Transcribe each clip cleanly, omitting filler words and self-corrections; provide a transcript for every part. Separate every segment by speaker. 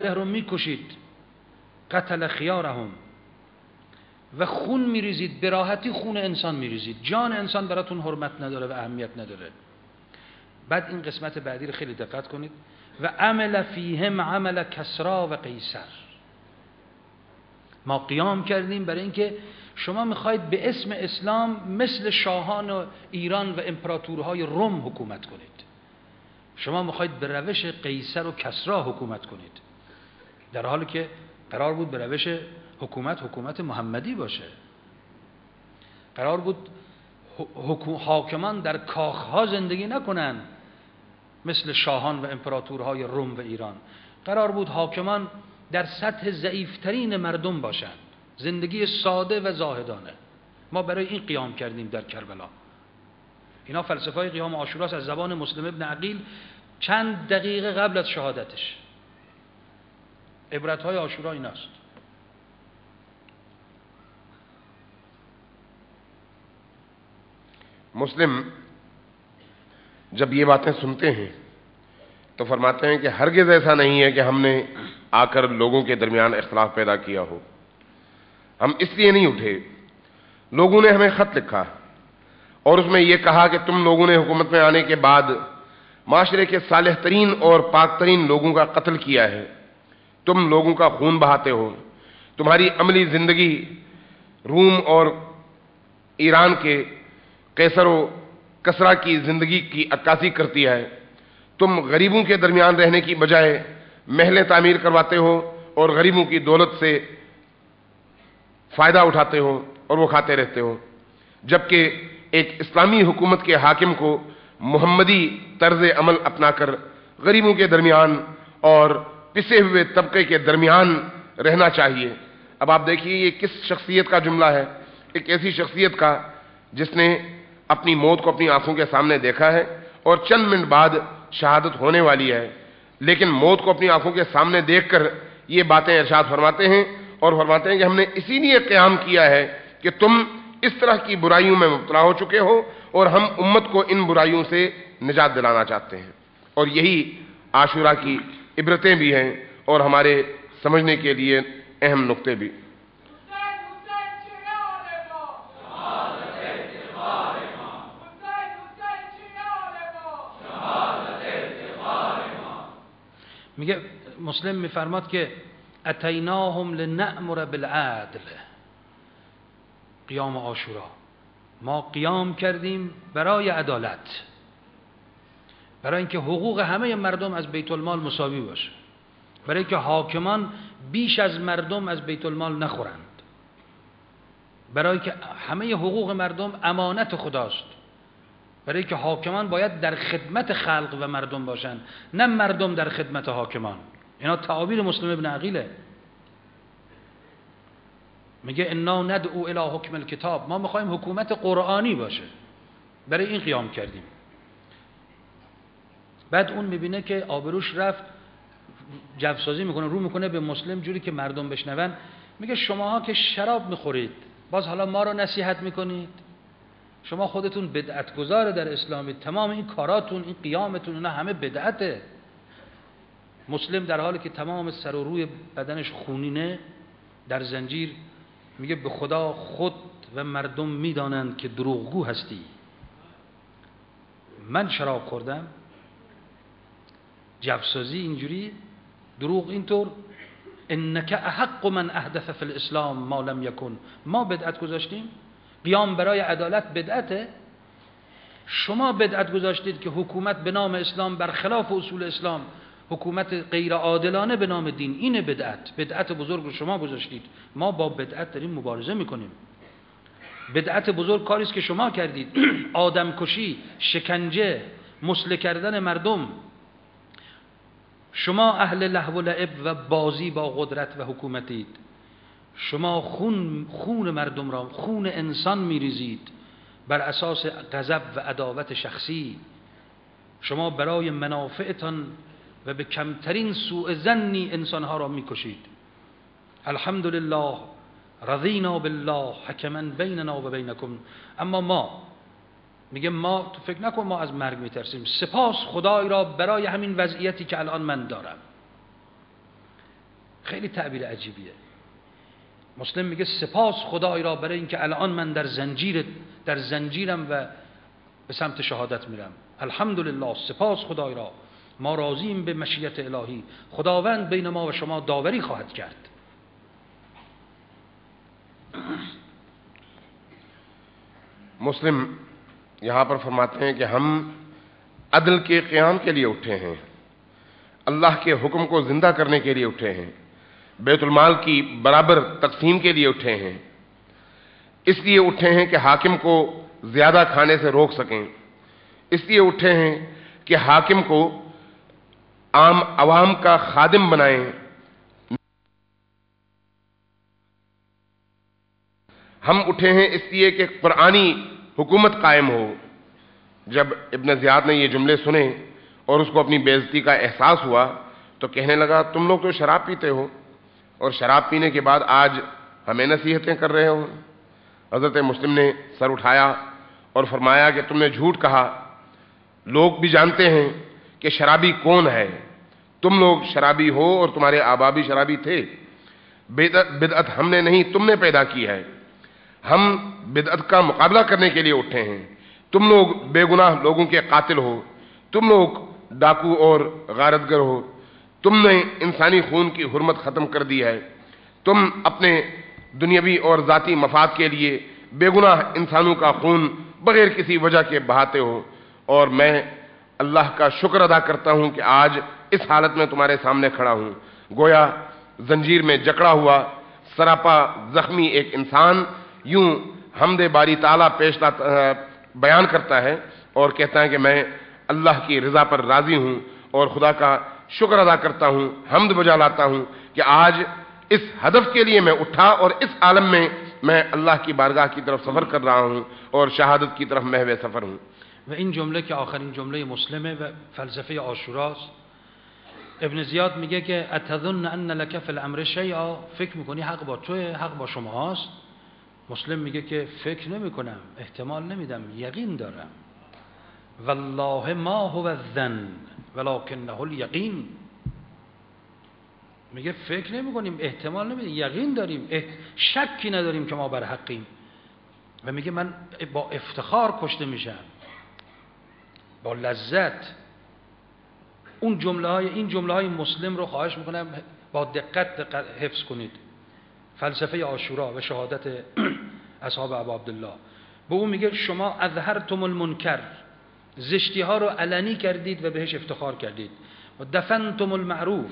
Speaker 1: رو میکشید، قتل خیارهم، و خون میریزید، به راحتی خون انسان میریزید، جان انسان براتون حرمت نداره و اهمیت نداره. بعد این قسمت بعدی رو خیلی دقت کنید. و عمل فیهم عمل کسری و قیصر. ما قیام کردیم برای اینکه شما میخواید به اسم اسلام مثل شاهان ایران و امپراتورهای روم حکومت کنید، شما میخواید به روش قیصر و کسری حکومت کنید، در حالی که قرار بود به روش حکومت محمدی باشه. قرار بود حاکمان در کاخها زندگی نکنن مثل شاهان و امپراتورهای روم و ایران. قرار بود حاکمان در سطح ضعیفترین مردم باشند، زندگی ساده و زاهدانه. ما برای این قیام کردیم در کربلا. اینا فلسفه قیام عاشورا از زبان مسلم ابن عقیل چند دقیقه قبل از شهادتش. عبرت‌های عاشورا ایناست.
Speaker 2: मुस्लिम जब ये बातें सुनते हैं तो फरमाते हैं कि हरगिज़ ऐसा नहीं है कि हमने आकर लोगों के दरमियान इख्तिलाफ पैदा किया हो। हम इसलिए नहीं उठे, लोगों ने हमें ख़त लिखा और उसमें यह कहा कि तुम लोगों ने हुकूमत में आने के बाद माशरे के सालेह तरीन और पाक तरीन लोगों का कत्ल किया है, तुम लोगों का खून बहाते हो, तुम्हारी अमली ज़िंदगी रूम और ईरान के कैसर व कसरा की ज़िंदगी की अक्कासी करती है, तुम गरीबों के दरमियान रहने की बजाय महलें तामीर करवाते हो और गरीबों की दौलत से फ़ायदा उठाते हो और वो खाते रहते हो, जबकि एक इस्लामी हुकूमत के हाकिम को मुहम्मदी तर्ज़ अमल अपनाकर गरीबों के दरमियान और पिसे हुए तबके के दरमियान रहना चाहिए। अब आप देखिए ये किस शख्सियत का जुमला है, एक ऐसी शख्सियत का जिसने अपनी मौत को अपनी आंखों के सामने देखा है और चंद मिनट बाद शहादत होने वाली है, लेकिन मौत को अपनी आंखों के सामने देखकर ये बातें इरशाद फरमाते हैं और फरमाते हैं कि हमने इसीलिए क़याम किया है कि तुम इस तरह की बुराइयों में मुब्तला हो चुके हो और हम उम्मत को इन बुराइयों से निजात दिलाना चाहते हैं। और यही आशूरा की इबरतें भी हैं और हमारे समझने के लिए अहम नुक्ते भी।
Speaker 1: میگه مسلم میفرماد که اتیناهم لنأمر بالعدل. قیام عاشورا ما قیام کردیم برای عدالت، برای اینکه حقوق همه مردم از بیت المال مساوی باشه، برای اینکه حاکمان بیش از مردم از بیت المال نخورند، برای اینکه همه حقوق مردم امانت خداست، برای که حاکمان باید در خدمت خلق و مردم باشند، نه مردم در خدمت حاکمان. اینا تعابیر مسلم ابن عقیله. میگه انا ندعو الی حکم الکتاب، ما میخوایم حکومت قرآنی باشه، برای این قیام کردیم. بعد اون میبینه که آبروش رفت، جوسازی میکنه، رو میکنه به مسلم جوری که مردم بشنون. میگه شماها که شراب میخورید باز حالا ما رو نصیحت میکنید؟ شما خودتون بدعتگذار در اسلامی، تمام این کاراتون، این قیامتون، اینا همه بدعته. مسلم در حالی که تمام سر و روی بدنش خونینه در زنجیر میگه به خدا خود و مردم میدانند که دروغگو هستی. من شراب خوردم، جوسازی اینجوری، دروغ اینطور. انک احق من احدث فی الاسلام ما لم یکن. ما بدعت گذاشتیم؟ قیام برای عدالت بدعته؟ شما بدعت گذاشتید که حکومت به نام اسلام برخلاف اصول اسلام، حکومت غیر عادلانه به نام دین، این بدعت بزرگ رو شما گذاشتید. ما با بدعت داریم مبارزه میکنیم. بدعت بزرگ کاری است که شما کردید. آدم کشی، شکنجه، مسله کردن مردم. شما اهل لهو و لعب و بازی با قدرت و حکومتید. شما خون مردم را، خون انسان میریزید بر اساس غضب و عداوت شخصی. شما برای منافعتان و به کمترین سوء ظنی انسانها را میکشید. الحمدلله رضینا بالله حکما بیننا و بینکم. اما ما میگه ما، تو فکر نکن ما از مرگ میترسیم، سپاس خدای را برای همین وضعیتی که الان من دارم. خیلی تعبیر عجیبیه. مسلم میگه سپاس خدای را برای اینکه الان من در زنجیرم و به سمت شهادت میرم. الحمدلله، سپاس خدای را، ما راضیم به مشیت الهی، خداوند بین ما و شما داوری خواهد کرد.
Speaker 2: मुस्लिम यहाँ पर फरमाते हैं कि हम अदल के क़याम के लिए उठे हैं, अल्लाह के हुक्म को ज़िंदा करने के लिए उठे हैं, बैतुल माल की बराबर तकसीम के लिए उठे हैं, इसलिए उठे हैं कि हाकिम को ज़्यादा खाने से रोक सकें, इसलिए उठे हैं कि हाकिम को आम अवाम का खादिम बनाएं, हम उठे हैं इसलिए कि कुरानी हुकूमत कायम हो। जब इब्न ज़ियाद ने ये जुमले सुने और उसको अपनी बेइज्जती का एहसास हुआ तो कहने लगा, तुम लोग तो शराब पीते हो और शराब पीने के बाद आज हमें नसीहतें कर रहे हो। हज़रत मुस्लिम ने सर उठाया और फरमाया कि तुमने झूठ कहा, लोग भी जानते हैं कि शराबी कौन है, तुम लोग शराबी हो और तुम्हारे आबा भी शराबी थे। बिदअत हमने नहीं, तुमने पैदा की है। हम बिदअत का मुकाबला करने के लिए उठे हैं। तुम लोग बेगुनाह लोगों के कातिल हो, तुम लोग डाकू और गारतगर हो, तुमने इंसानी खून की हुर्मत ख़त्म कर दी है, तुम अपने दुनियावी और ज़ाती मफाद के लिए बेगुनाह इंसानों का खून बग़ैर किसी वजह के बहाते हो। और मैं अल्लाह का शुक्र अदा करता हूँ कि आज इस हालत में तुम्हारे सामने खड़ा हूँ। गोया जंजीर में जकड़ा हुआ सरापा जख्मी एक इंसान यूं हमदे बारी ताला बयान करता है और कहता है कि मैं अल्लाह की रज़ा पर राज़ी हूँ और खुदा का शुक्र अदा करता हूँ, हम्द बजा लाता हूँ कि आज इस हदफ के लिए मैं उठा और इस आलम में मैं अल्लाह की बारगाह की तरफ सफ़र कर रहा हूँ और शहादत की तरफ महवे सफ़र हूँ।
Speaker 1: و این جمله که آخرین جمله مسلمه و فلسفه عاشوراست. ابن زیاد میگه که اتظن ان لک فی الامر شیئا، فکر میکنی حق با توه، حق با شماست؟ مسلم میگه که فکر نمیکنم، احتمال نمیدم، یقین دارم. والله ما هو الظن ولکنه الیقین. میگه فکر نمیکنیم، احتمال نمیدیم، یقین داریم، شکی نداریم که ما بر حقیم. و میگه من با افتخار کشته میشم، با لذت. این جمله های مسلم رو خواهش میکنم با دقت حفظ کنید. فلسفه عاشورا و شهادت اصحاب ابا عبدالله. به اون میگه شما اظهرتم المنکر، زشتی ها رو علنی کردید و بهش افتخار کردید. و دفنتم المعروف،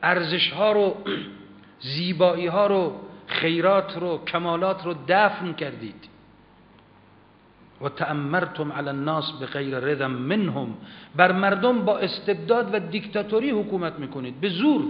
Speaker 1: ارزش ها رو، زیبایی ها رو، خیرات رو، کمالات رو دفن کردید. و تأمرتم علی الناس بغیر رضا منهم، بر مردم با استبداد و دیکتاتوری حکومت میکنید، به زور،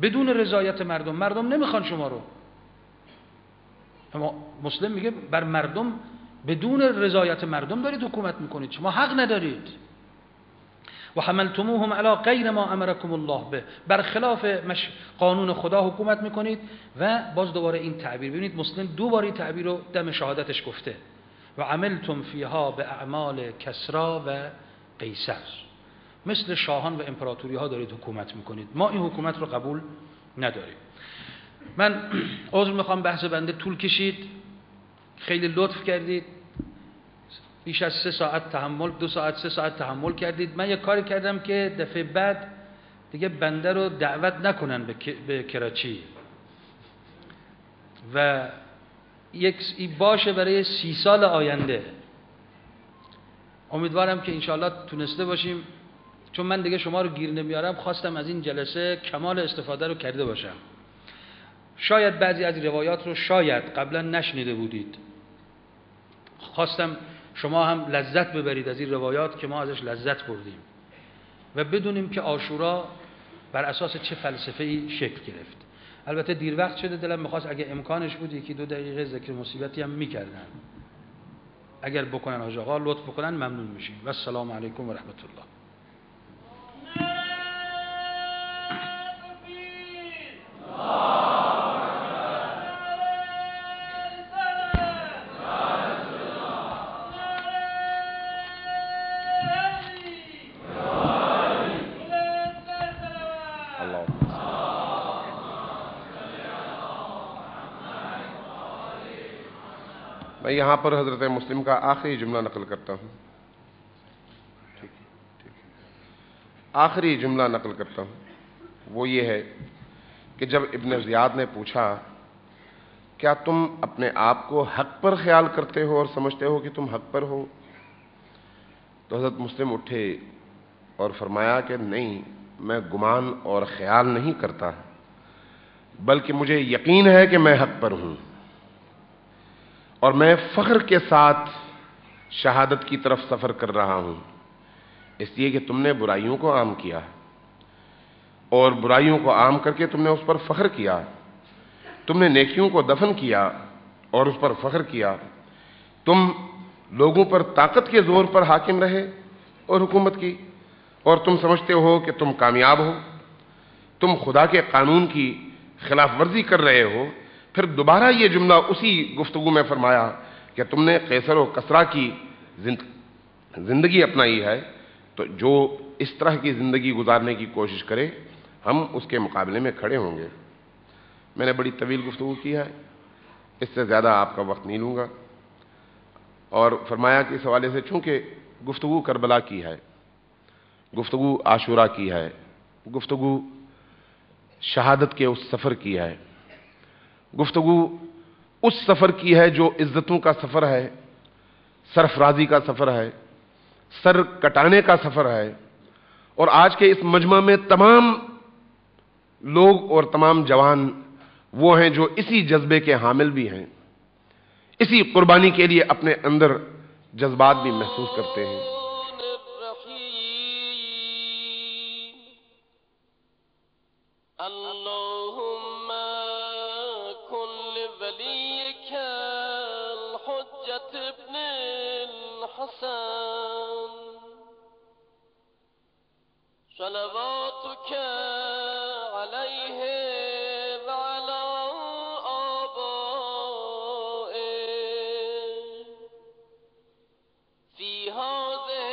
Speaker 1: بدون رضایت مردم. مردم نمیخوان شما رو. اما مسلم میگه بر مردم بدون رضایت مردم دارید حکومت میکنید، شما حق ندارید. و حملتموهم علی غیر ما امرکم الله به، برخلاف قانون خدا حکومت میکنید. و باز دوباره این تعبیر ببینید، مسلم دوباره تعبیر رو دم شهادتش گفته، و عملتم فیها به اعمال کسرا و قیصر، مثل شاهان و امپراتوری ها دارید حکومت میکنید، ما این حکومت رو قبول نداریم. من عذر میخوام، بحث بنده طول کشید، خیلی لطف کردید، بیش از 3 ساعت تحمل، 2 ساعت 3 ساعت تحمل کردید. من یک کاری کردم که دفعه بعد دیگه بنده رو دعوت نکنن به کراچی و یک باشه برای 30 سال آینده. امیدوارم که انشاءالله تونسته باشیم، چون من دیگه شما رو گیر نمیارم، خواستم از این جلسه کمال استفاده رو کرده باشم. شاید بعضی از روایات رو شاید قبلا نشنیده بودید، خواستم شما هم لذت ببرید از این روایات که ما ازش لذت بردیم و بدونیم که عاشورا بر اساس چه فلسفه‌ای شکل گرفت. البته دیر وقت شده، دلم می‌خواست اگه امکانش بود 1-2 دقیقه ذکر مصیبتی هم می‌کردن. اگر بکنن حاج آقا لطف بکنن ممنون میشیم. و السلام علیکم و رحمت الله.
Speaker 2: اللہ میں یہاں پر حضرت مسلم کا آخری جملہ نقل کرتا ہوں. آخری جملہ نقل کرتا ہوں. وہ یہ ہے کہ جب ابن زیاد نے پوچھا کیا تم اپنے آپ کو حق پر خیال کرتے ہو اور سمجھتے ہو کہ تم حق پر ہو، تو حضرت مسلم اٹھے اور فرمایا کہ نہیں، میں گمان اور خیال نہیں کرتا، بلکہ مجھے یقین ہے کہ میں حق پر ہوں، اور میں فخر کے ساتھ شہادت کی طرف سفر کر رہا ہوں، اس لیے کہ تم نے برائیوں کو عام کیا، اور برائیوں کو عام کر کے تم نے اس پر فخر کیا، تم نے نیکیوں کو دفن کیا اور اس پر فخر کیا، تم لوگوں پر طاقت کے زور پر حاکم رہے اور حکومت کی، اور تم سمجھتے ہو کہ تم کامیاب ہو، تم خدا کے قانون کی خلاف ورزی کر رہے ہو. پھر دوبارہ یہ جملہ اسی گفتگو میں فرمایا کہ تم نے قیصر و کسریٰ کی زندگی اپنائی ہے، تو جو اس طرح کی زندگی گزارنے کی کوشش کرے ہم اس کے مقابلے میں کھڑے ہوں گے. میں نے بڑی طویل گفتگو کی ہے، اس سے زیادہ آپ کا وقت نہیں لوں گا. اور فرمایا کہ اس حوالے سے چونکہ گفتگو کربلا کی ہے، گفتگو عاشورہ کی ہے، گفتگو شہادت کے اس سفر کی ہے، گفتگو اس سفر کی ہے جو عزتوں کا سفر ہے، سرفرازی کا سفر ہے، سر کٹانے کا سفر ہے. اور آج کے اس مجمع میں تمام لوگ اور تمام جوان وہ ہیں جو اسی جذبے کے حامل بھی ہیں، اسی قربانی کے لیے اپنے اندر جذبات بھی محسوس کرتے ہیں.
Speaker 3: اللهم كن لوليك الحجة ابن الحسن صلواتك عليه وعلى آبائه في هذه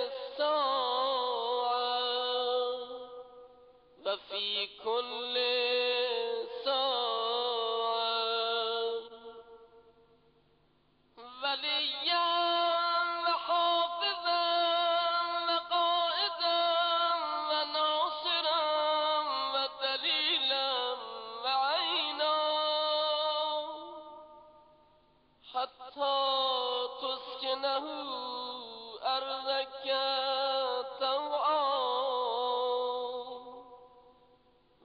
Speaker 3: الساعة وفي كل ساعة وليا وحافظا وقائدا وناصرا ودليلا وعينا حتى تسكنه أرضك طوعا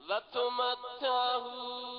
Speaker 3: وتمتعه